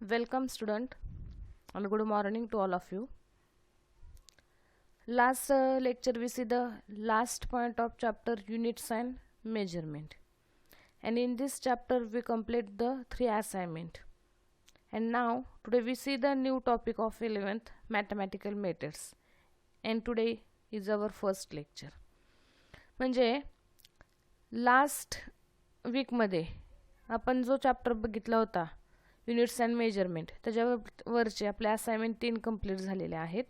Welcome student and good morning to all of you. Last lecture we see the last point of chapter units and measurement, and in this chapter we complete the 3 assignment. And now today we see the new topic of 11th mathematical methods, and today is our first lecture. म्हणजे last वीकमध्ये आपण जो chapter बघितला होता units and measurement, त्याच्यावरचे आपले assignment 3 complete झालेले आहेत.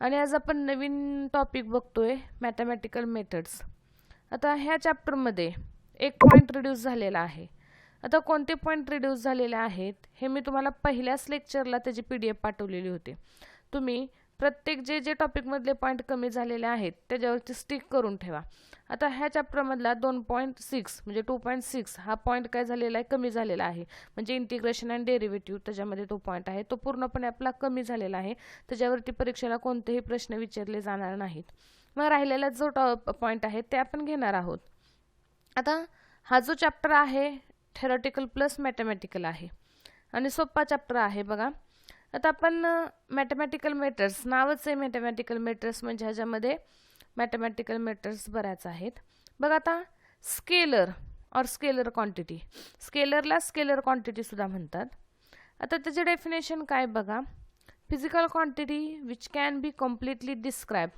आणि आज आपण नवीन टॉपिक बघतोय मॅथमॅटिकल मेथड्स. आता ह्या चॅप्टरमध्ये एक पॉईंट रिड्यूस झालेला आहे. आता कोणते पॉईंट रिड्यूस झालेले आहेत हे मी तुम्हाला पहिल्याच लेक्चरला त्याची PDF पाठवलेली होती. तुम्ही प्रत्येक जे टॉपिकमधले पॉईंट कमी झालेले आहेत त्याच्यावरती स्टिक करून ठेवा. आता ह्या चॅप्टरमधला 2.6 म्हणजे 2.6 हा पॉईंट काय झालेला आहे, कमी झालेला आहे. म्हणजे इंटिग्रेशन अँड डेरिव्हेटिव्ह त्याच्यामध्ये तो पॉईंट आहे, तो पूर्णपणे आपला कमी झालेला आहे. त्याच्यावरती परीक्षेला कोणतेही प्रश्न विचारले जाणार नाहीत. मग राहिलेला जो पॉईंट आहे ते आपण घेणार आहोत. आता हा जो चॅप्टर आहे थेरॉटिकल प्लस मॅथमॅटिकल आहे आणि सोपा चॅप्टर आहे बघा. आता आपण मॅथमॅटिकल मेथड्स, नावच आहे मॅथमॅटिकल मेथड्स, म्हणजे ह्याच्यामध्ये मॅथमॅटिकल मेथड्स बऱ्याच आहेत बघा. आता स्केलर और स्केलर क्वांटिटी, स्केलरला स्केलर क्वांटिटी सुद्धा म्हणतात. आता त्याचे डेफिनेशन काय बघा. Physical quantity which can be completely describe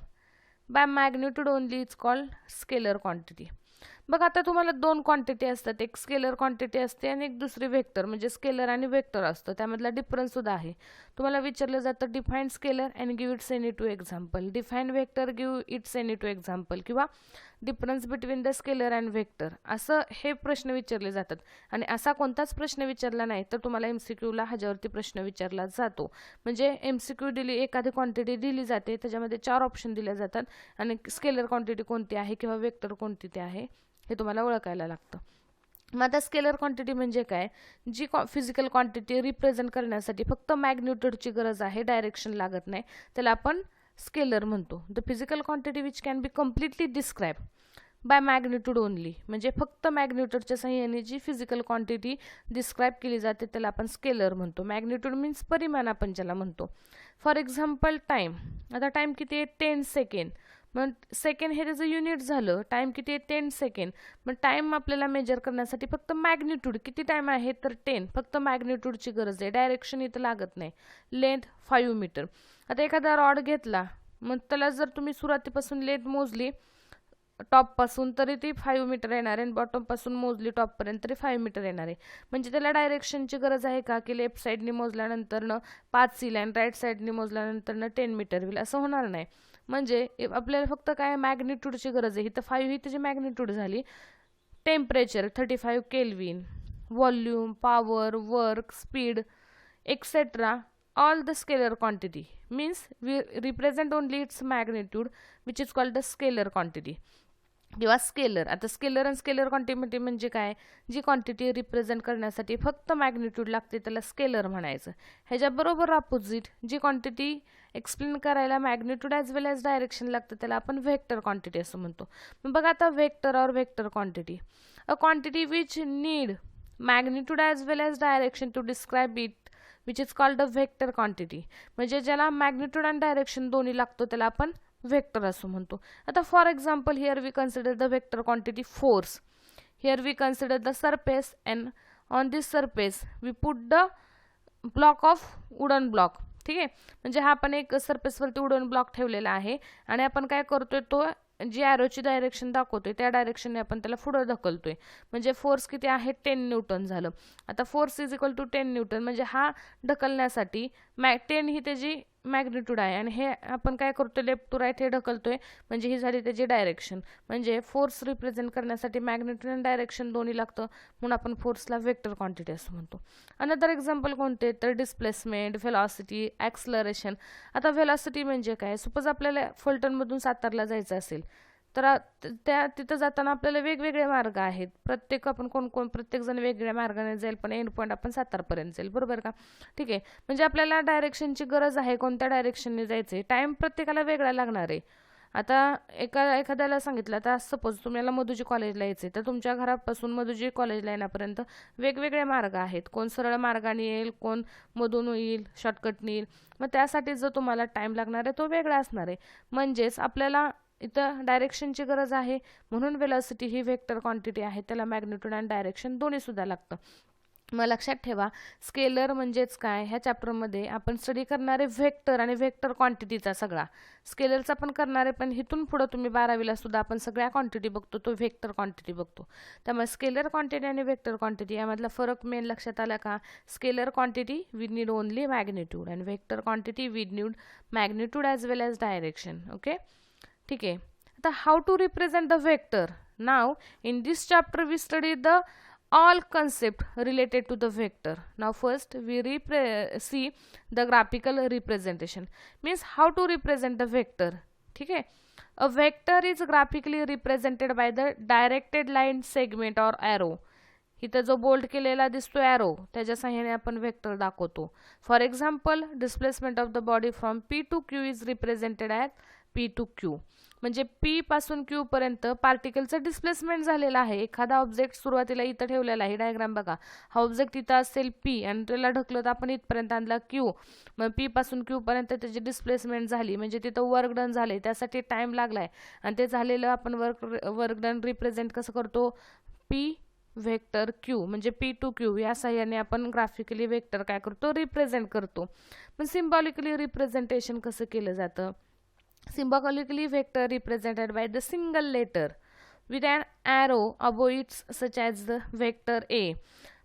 by magnitude only is called scalar quantity. बघा आता तुम्हाला 2 क्वांटिटी असतात, एक स्केलर क्वांटिटी असते आणि एक दुसरी वेक्टर, म्हणजे स्केलर आणि वेक्टर असतं. त्यामधला डिफरन्स सुद्धा आहे. तुम्हाला विचारलं जातं define scalar and give its any two example, define vector give its any two example, किंवा difference between the scalar and vector, असं हे प्रश्न विचारले जातात. आणि असा कोणताच प्रश्न विचारला नाही तर तुम्हाला MCQला ह्याच्यावरती प्रश्न विचारला जातो. म्हणजे MCQ दिली, एखादी क्वांटिटी दिली जाते, त्याच्यामध्ये 4 ऑप्शन दिले जातात आणि स्केलर क्वांटिटी कोणती आहे किंवा वेक्टर कोणती ते आहे हे तुम्हाला ओळखायला लागतं. मग आता स्केलर क्वांटिटी म्हणजे काय, जी फिजिकल क्वांटिटी रिप्रेझेंट करण्यासाठी फक्त मॅग्निट्यूडची गरज आहे, डायरेक्शन लागत नाही, त्याला आपण स्केलर म्हणतो. The physical quantity which can be completely describe by magnitude only, म्हणजे फक्त मॅग्निट्यूडच्या सहाय्याने जी फिजिकल क्वांटिटी डिस्क्राइब केली जाते त्याला आपण स्केलर म्हणतो. मॅग्निट्यूड मीन्स परिमाण आपण ज्याला म्हणतो. For example time. आता टाइम किती आहे, 10 सेकंड. मग सेकंड हे त्याचं युनिट झालं. टाइम किती आहे, 10 सेकंड. मग टाइम आपल्याला मेजर करण्यासाठी फक्त मॅग्निट्यूड किती टाइम आहे तर 10, फक्त मॅग्निट्यूडची गरज आहे, डायरेक्शन इथं लागत नाही. Length 5 metre. आता एखादा रॉड घेतला, मग त्याला जर तुम्ही सुरुवातीपासून लेंथ मोजली टॉपपासून तरी ती 5 मीटर येणार आहे, आणि बॉटमपासून मोजली टॉपपर्यंत तरी 5 मीटर येणार आहे. म्हणजे त्याला डायरेक्शनची गरज आहे का, की लेफ्ट साईडनी मोजल्यानंतरनं 5 येईल आणि राईट साईडनी मोजल्यानंतरनं 10 मीटर होईल, असं होणार नाही. म्हणजे आपल्याला फक्त काय मॅग्निट्यूडची गरज आहे. इथं 5 ही त्याची मॅग्निट्यूड झाली. Temperature 35 kelvin, volume, power, work, speed etcetera, all the scalar quantity means we represent only its magnitude which is called the scalar quantity किंवा स्केलर. आता स्केलर आणि स्केलर क्वांटिटी म्हणजे काय, जी क्वांटिटी रिप्रेझेंट करण्यासाठी फक्त मॅग्निट्यूड लागते त्याला स्केलर म्हणायचं. ह्याच्याबरोबर अपोजिट जी क्वांटिटी एक्सप्लेन करायला magnitude as well as direction लागतं त्याला आपण व्हेक्टर क्वांटिटी असं म्हणतो. मग बघा आता वेक्टर और vector quantity, a quantity which need magnitude as well as direction to describe it which is called a vector quantity. म्हणजे ज्याला मॅग्निट्यूड आणि डायरेक्शन दोन्ही लागतो त्याला आपण वेक्टर असं म्हणतो. आता for example here we consider the vector quantity force. Here we consider the surface and on this surface we put the block of wooden block. ठीक आहे, म्हणजे हा आपण एक सरफेसवरती वुडन ब्लॉक ठेवलेला आहे आणि आपण काय करतोय, तो जी ॲरोची डायरेक्शन दाखवतोय त्या डायरेक्शनने आपण त्याला पुढे ढकलतोय. म्हणजे फोर्स किती आहे, 10 न्यूटन झालं. आता force is equal to 10 newton, म्हणजे हा ढकलण्यासाठी 10 ही त्याची मॅग्निट्यूड आहे आणि हे आपण काय करतोय, लेफ्ट टू राईट हे ढकलतोय, म्हणजे ही झाली त्याची डायरेक्शन. म्हणजे फोर्स रिप्रेझेंट करण्यासाठी मॅग्निट्यूड आणि डायरेक्शन दोन्ही लागतं, म्हणून आपण फोर्सला वेक्टर क्वांटिटी असं म्हणतो. अनदर एक्झाम्पल कोणते तर डिस्प्लेसमेंट, व्हेलॉसिटी, ॲक्सलरेशन. आता व्हेलॉसिटी म्हणजे काय, सपोज आपल्याला फलटणमधून सातारला जायचं असेल तर तिथं जाताना आपल्याला वेगवेगळे मार्ग आहेत. प्रत्येकजण वेगवेगळ्या मार्गाने जाईल, पण एंड पॉईंट आपण सातारपर्यंत जाईल, बरोबर का. ठीक आहे, म्हणजे आपल्याला डायरेक्शनची गरज आहे, कोणत्या डायरेक्शनने जायचं आहे. टाईम प्रत्येकाला वेगळा लागणार आहे. आता एखाद्याला सांगितलं, आता सपोज तुम्हाला मधुजी कॉलेजला यायचे, तर तुमच्या घरापासून मधुजी कॉलेजला येण्यापर्यंत वेगवेगळे मार्ग आहेत. कोण सरळ मार्गाने येईल, कोण मधून येईल, शॉर्टकटने येईल. मग त्यासाठी जो तुम्हाला टाइम लागणार आहे तो वेगळा असणार आहे. म्हणजेच आपल्याला इथं डायरेक्शनची गरज आहे, म्हणून वेलॉसिटी ही वेक्टर क्वांटिटी आहे, त्याला मॅग्निट्यूड आणि डायरेक्शन दोन्ही सुद्धा लागतं. मग लक्षात ठेवा, स्केलर म्हणजेच काय, ह्या चॅप्टरमध्ये आपण स्टडी करणारे व्हेक्टर आणि व्हेक्टर क्वांटिटीचा सगळा. स्केलरचा पण करणारे, पण इथून पुढं तुम्ही 12वीला सुद्धा आपण सगळ्या क्वांटिटी बघतो, तो व्हेक्टर क्वांटिटी बघतो. त्यामुळे स्केलर क्वांटिटी आणि व्हेक्टर क्वांटिटी यामधला फरक मेन लक्षात आला का? Scalar quantity we need only magnitude, आणि vector quantity we need magnitude as well as direction. Okay, ठीक आहे. आता how to represent the vector. Now in this chapter we study the all concept related to the vector. Now first we see the graphical representation, means how to represent the vector. ठीक है, a vector is graphically represented by the directed line, segment or arrow. इथं जो bold केलेला दिसतो arrow, त्याच्या सहाय्याने आपण vector दाखवतो. For example, displacement of the body from P to Q is represented as P to Q. म्हणजे P पासून Q पर्यंत पार्टिकलचं डिस्प्लेसमेंट झालेलं आहे. एखादा ऑब्जेक्ट सुरुवातीला इथं ठेवलेला आहे, डायग्राम बघा. हा ऑब्जेक्ट इथं असेल P आणि त्याला ढकलत आपण इथपर्यंत आणला Q. मग P पासून Q पर्यंत त्याची डिस्प्लेसमेंट झाली, म्हणजे तिथं वर्क डन झाले, त्यासाठी टाइम लागलाय. आणि ते झालेलं आपण वर्क डन रिप्रेझेंट कसं करतो? P वेक्टर Q, म्हणजे P to Q या साह्याने आपण ग्राफिकली वेक्टर काय करतो? रिप्रेझेंट करतो. पण सिम्बॉलिकली रिप्रेझेंटेशन कसं केलं जातं? Symbolically vector represented by the single letter with an arrow above it such as the vector A.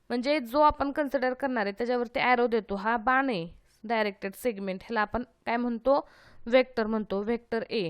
म्हणजे जो आपण कन्सिडर करणार आहे त्याच्यावरती ॲरो देतो, हा बाण आहे, डायरेक्टेड सेगमेंट, ह्याला आपण काय म्हणतो? वेक्टर म्हणतो, vector A.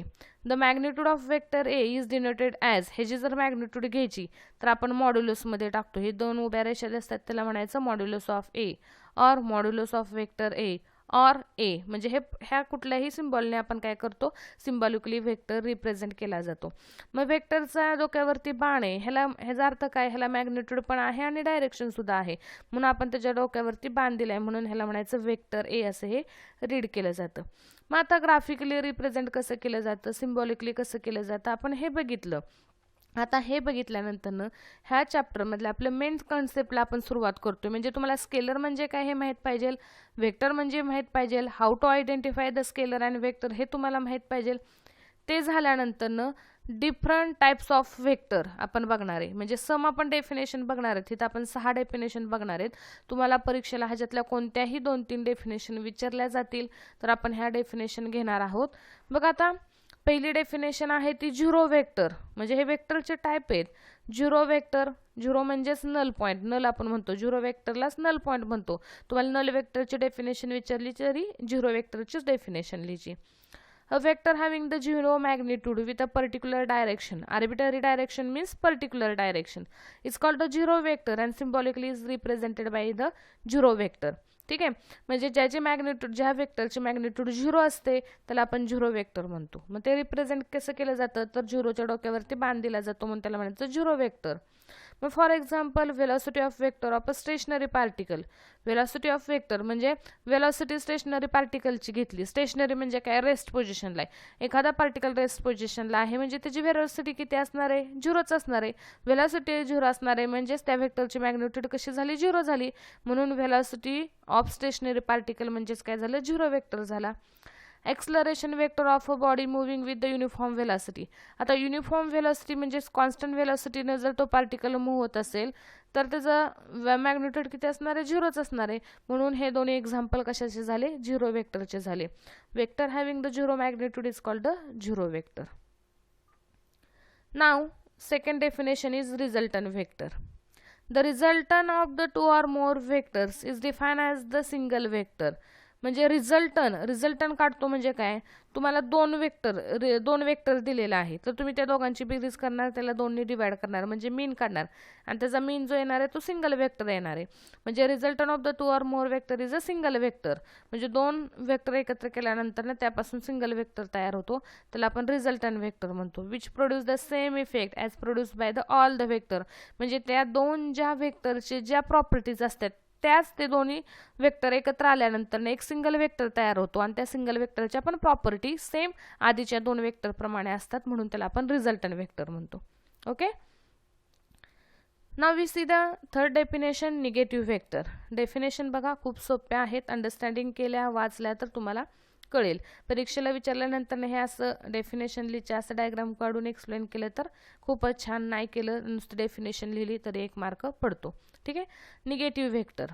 The magnitude of vector A is denoted as, ह्याची जर मॅग्निट्यूड घ्यायची तर आपण मॉड्युलसमध्ये टाकतो. हे दोन उभ्या रेषा असतात, त्याला म्हणायचं मॉड्युलस ऑफ A और मॉड्युलस ऑफ वेक्टर A और A. म्हणजे ह्या कुठल्याही सिम्बॉलने आपण काय करतो? सिम्बॉलिकली वेक्टर रिप्रेझेंट केला जातो. मग वेक्टरचा डोक्यावरती बाण आहे, ह्याचा अर्थ काय? ह्याला मॅग्निट्यूड पण आहे आणि डायरेक्शन सुद्धा आहे, म्हणून आपण त्याच्या डोक्यावरती बाण दिलाय, म्हणून ह्याला म्हणायचं वेक्टर A असं हे रीड केलं जातं. मग आता ग्राफिकली रिप्रेझेंट कसं केलं जातं, सिम्बॉलिकली कसं केलं जातं, आपण हे बघितलं. आता हे बघितल्यानंतर ह्या चॅप्टरमधल्या आपल्या मेन कॉन्सेप्टला आपण सुरुवात करतोय. म्हणजे तुम्हाला स्केलर म्हणजे काय हे माहीत पाहिजे, वेक्टर म्हणजे माहीत पाहिजे, how to identify the scalar and vector हे तुम्हाला माहीत पाहिजे. ते झाल्यानंतर डिफरंट टाइप्स ऑफ वेक्टर आपण बघणार आहे. म्हणजे सम आपण डेफिनेशन बघणार आहेत, तिथं आपण 6 डेफिनेशन बघणार आहेत. तुम्हाला परीक्षेला ह्याच्यातल्या कोणत्याही 2-3 डेफिनेशन विचारल्या जातील, तर आपण ह्या डेफिनेशन घेणार आहोत. बघ आता पहिली डेफिनेशन आहे ती झिरो वेक्टर. म्हणजे हे वेक्टरचे टाइप आहेत. झिरो वेक्टर, झिरो म्हणजेच नल पॉईंट, नल आपण म्हणतो, झिरो वेक्टरलाच नल पॉईंट म्हणतो. तुम्हाला नल वेक्टरची डेफिनेशन विचारली तरी झिरो वेक्टरचीच डेफिनेशन लिहायची. A vector having the zero magnitude with a particular direction, arbitrary direction means particular direction, is called a zero vector and symbolically is represented by the zero vector. ठीक आहे, म्हणजे ज्याची magnitude, ज्या वेक्टरची magnitude zero असते त्याला आपण zero vector म्हणतो. मग ते रिप्रेझेंट कसं केलं जातं, तर झिरोच्या डोक्यावरती बाण दिला जातो, म्हणून त्याला म्हणायचं झिरो वेक्टर. मग for example, velocity of vector of a stationary particle. Velocity of vector म्हणजे वेलॉसिटी स्टेशनरी पार्टिकलची घेतली. स्टेशनरी म्हणजे काय? रेस्ट पोझिशनला आहे. एखादा पार्टिकल रेस्ट पोझिशनला आहे म्हणजे त्याची वेलॉसिटी किती असणार आहे? झिरोच असणार आहे. वेलॉसिटी झिरो असणार आहे म्हणजेच त्या वेक्टरची मॅग्निट्यूड कशी झाली? झिरो झाली. म्हणून वेलॉसिटी ऑफ स्टेशनरी पार्टिकल म्हणजेच काय झालं? झिरो वेक्टर झाला. Acceleration vector of a body moving with the uniform velocity. आता युनिफॉर्म वेलॉसिटी म्हणजे कॉन्स्टंट वेलॉसिटीने जर तो पार्टिकल मूव्ह होत असेल तर त्याचा मॅग्निट्यूड किती असणार आहे? झिरोच असणार आहे. म्हणून हे दोन्ही एक्झाम्पल कशाचे झाले? झिरो वेक्टरचे झाले. Vector having the zero magnitude is called the zero vector. Now second definition is resultant vector. The resultant of the two or more vectors is defined as the single vector. म्हणजे resultant काढतो म्हणजे काय? तुम्हाला दोन vector दिलेला आहे, तर तुम्ही त्या दोघांची बेरीज करणार, त्याला 2 ने डिवाइड करणार म्हणजे मीन काढणार, आणि त्याचा मीन जो येणार आहे तो सिंगल वेक्टर येणार आहे. म्हणजे resultant of the two or more vector is a single vector. म्हणजे 2 वेक्टर एकत्र केल्यानंतर ना त्यापासून सिंगल वेक्टर तयार होतो, त्याला आपण रिझल्टंट वेक्टर म्हणतो. Which produce the same effect as produce by the all the vector. म्हणजे त्या 2 ज्या वेक्टरचे ज्या प्रॉपर्टीज असतात त्याच ते दोन्ही वेक्टर एकत्र आल्यानंतर एक सिंगल वेक्टर तयार होतो आणि त्या सिंगल वेक्टरच्या पण प्रॉपर्टी सेम आधीच्या दोन वेक्टर प्रमाणे असतात, म्हणून त्याला आपण रिझल्टंट वेक्टर म्हणतो. Okay. Now we see the third definition, negative vector. Definition बघा खूप सोप्या आहेत, अंडरस्टँडिंग केल्या वाचल्या तर तुम्हाला कळेल. परीक्षेला विचारल्यानंतर हे असं डेफिनेशन लिहिचे असं डायग्राम काढून एक्सप्लेन केलं तर खूपच छान, नाही केलं नुसतं डेफिनेशन लिहिली तरी 1 मार्क पडतो. ठीक आहे. Negative vector.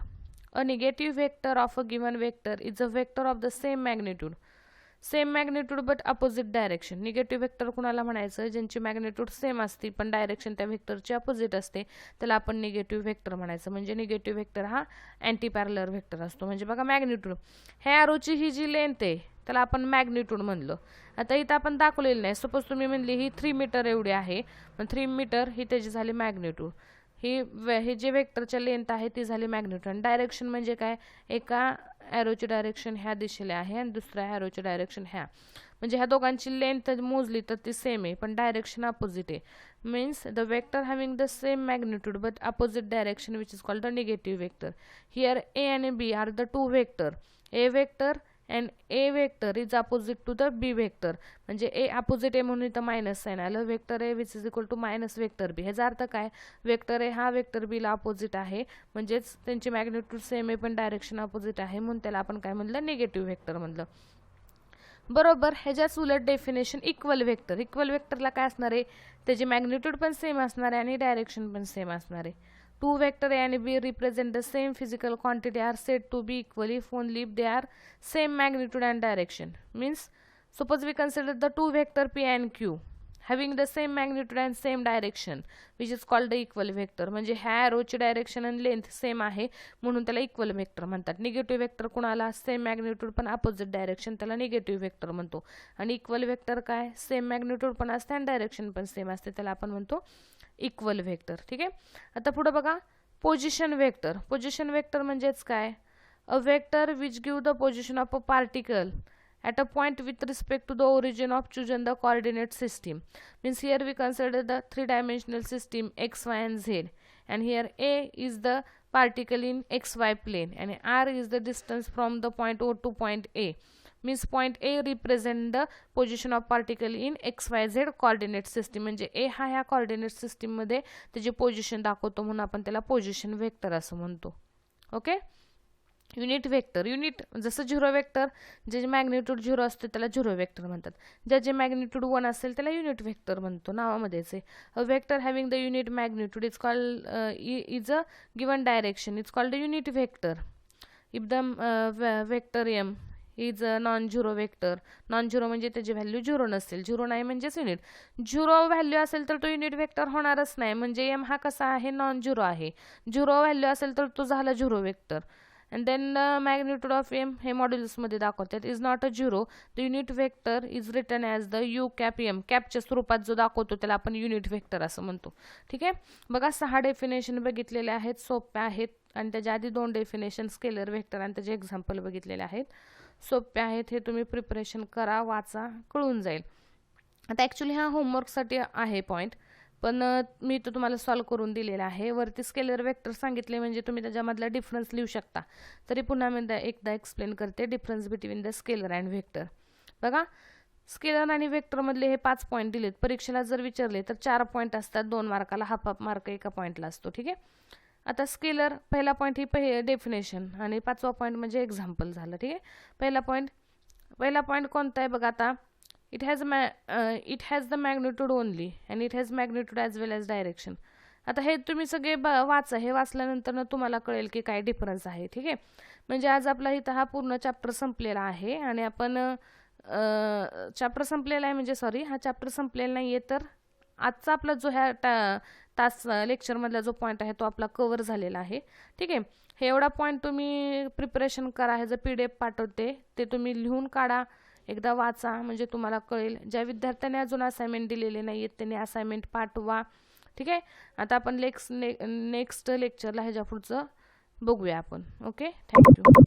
A negative vector of a given vector is a vector of the same magnitude but opposite direction. Negative vector कुणाला म्हणायचं, ज्यांची मॅग्निट्यूड सेम असते पण डायरेक्शन त्या वेक्टरची अपोजिट असते, त्याला आपण निगेटिव्ह वेक्टर म्हणायचं. म्हणजे निगेटिव्ह वेक्टर हा अँटी पॅरलर वेक्टर असतो. म्हणजे बघा मॅग्निट्यूड, ह्या ॲरोची ही जी लेंथ आहे त्याला आपण मॅग्निट्यूड म्हणलं. आता इथं आपण दाखवलेलं नाही. सपोज तुम्ही म्हणली ही 3 मीटर एवढी आहे, पण 3 मीटर ही त्याची झाली मॅग्निट्यूड. हे जे वेक्टरच्या लेंथ आहे ती झाली मॅग्निट्यूड. आणि डायरेक्शन म्हणजे काय, एका ॲरोची डायरेक्शन ह्या दिशेला आहे आणि दुसऱ्या ॲरोची डायरेक्शन ह्या, म्हणजे ह्या दोघांची लेंथ मोजली तर ती सेम आहे पण डायरेक्शन अपोजिट आहे. Means the vector having the same magnitude but opposite direction which is called the negative vector. Here A आणि B are the two vector. A vector and a vector is opposite to the b vector. म्हणजे a opposite आहे म्हणून इथं minus sign आलं. Vector a which is equal to minus vector b. ह्याचा अर्थ काय, vector a हा vector b ला अपोजिट आहे, म्हणजेच त्यांची मॅग्निट्यूड सेम आहे पण डायरेक्शन अपोजिट आहे, म्हणून त्याला आपण काय म्हणलं, निगेटिव्ह वेक्टर म्हणलं. बरोबर. ह्याच्याच उलट डेफिनेशन इक्वल वेक्टर. इक्वल वेक्टरला काय असणार आहे, त्याची मॅग्निट्यूड पण सेम असणार आहे आणि डायरेक्शन पण सेम असणार आहे. Two vector A and B represent the same physical quantity are said to be equal if only if they are same magnitude and direction. Means suppose we consider the two vector P and Q having the same magnitude and same direction which is called the equal vector. म्हणजे ह्या रोची direction आणि length same आहे म्हणून त्याला equal vector म्हणतात. Negative vector कुणाला, same magnitude पण opposite direction, त्याला निगेटिव्ह वेक्टर म्हणतो. आणि इक्वल वेक्टर काय, सेम मॅग्निट्यूड पण असते आणि डायरेक्शन पण सेम असते, त्याला आपण म्हणतो इक्वल वेक्टर. ठीक आहे. आता पुढे बघा पोझिशन वेक्टर. पोझिशन वेक्टर म्हणजेच काय, a vector which give the position of a particle at a point with respect to the origin of chosen the coordinate system. Means here we consider the three-dimensional system x, y and z, and here a is the particle in xy plane and r is the distance from the point O to point A. Means point A represent the position of particle in xyz coordinate system. म्हणजे a हा ह्या coordinate system मध्ये त्याची position दाखवतो म्हणून आपण त्याला position vector असं म्हणतो. ओके. Unit vector. युनिट जसं झिरो वेक्टर, जे मॅग्निट्यूड 0 असते त्याला झिरो वेक्टर म्हणतात. ज्याचे मॅग्निट्यूड 1 असेल त्याला युनिट वेक्टर म्हणतो, नावामध्येच आहे. A vector having the unit magnitude is called is a given direction is called unit vector. If the vector M is a non zero vector. Non zero म्हणजे त्याची value 0 नसेल, 0 नाही म्हणजेच युनिट. 0 व्हॅल्यू असेल तर तो युनिट वेक्टर होणारच नाही, म्हणजे एम हा कसा आहे, नॉन झिरो आहे. 0 व्हॅल्यू असेल तर तो झाला zero vector. and then the magnitude of m हे मॉड्युलस मध्ये दाखवतात is not a zero. the unit vector is written as the u cap m. Captcha स्वरूपात जो दाखवतो त्याला आपण युनिट वेक्टर असं म्हणतो. ठीक आहे. बघा 6 डेफिनेशन बघितलेले आहेत, सोप्या आहेत आणि त्याच्या आधी 2 डेफिनेशन स्केलर वेक्टर आणि त्याचे एक्झाम्पल बघितलेले आहेत, सोप्या आहेत. हे तुम्ही प्रिपरेशन करा, वाचा, कळून जाईल. आता ॲक्च्युली हा होमवर्कसाठी आहे पॉईंट, पण मी तो तुम्हाला सॉल्व करून दिलेला आहे. वरती स्केलर वेक्टर सांगितले म्हणजे तुम्ही त्याच्यामधला डिफरन्स लिहू शकता. तरी पुन्हा मी एकदा एक्सप्लेन करते difference between the scalar and vector. बघा स्केलर आणि वेक्टरमधले हे 5 पॉईंट दिलेत. परीक्षेला जर विचारले तर 4 पॉईंट असतात, 2 मार्काला, हाफ हाफ मार्क एका पॉईंटला असतो. ठीक आहे. आता स्केलर पहिला पॉईंट ही डेफिनेशन आणि 5वा पॉईंट म्हणजे एक्झाम्पल झालं. ठीक आहे. पहिला पॉईंट कोणता आहे बघा. आता it has the magnitude only and it has magnitude as well as direction. आता हे तुम्ही सगळे वाचा. हे वाचल्यानंतर ना तुम्हाला कळेल की काय डिफरन्स आहे. ठीक आहे. म्हणजे आज आपला इथं हा पूर्ण चॅप्टर संपलेला आहे आणि आपण चॅप्टर संपलेला आहे म्हणजे सॉरी, हा चॅप्टर संपलेला नाही आहे, तर आजचा आपला जो ह्या तास लेक्चरमधला जो पॉईंट आहे तो आपला कव्हर झालेला आहे. ठीक आहे. हे एवढा पॉईंट तुम्ही प्रिपरेशन करा. ह्याचं PDF पाठवते, ते तुम्ही लिहून काढा, एकदा वाचा, म्हणजे तुम्हाला कळेल. ज्या विद्यार्थ्यांनी अजून असाइनमेंट दिलेले नाही आहेत त्यांनी असाइनमेंट पाठवा. ठीक आहे. आता आपण नेक्स्ट लेक्चरला ह्याच्या पुढचं बघूया आपण. ओके. थँक्यू.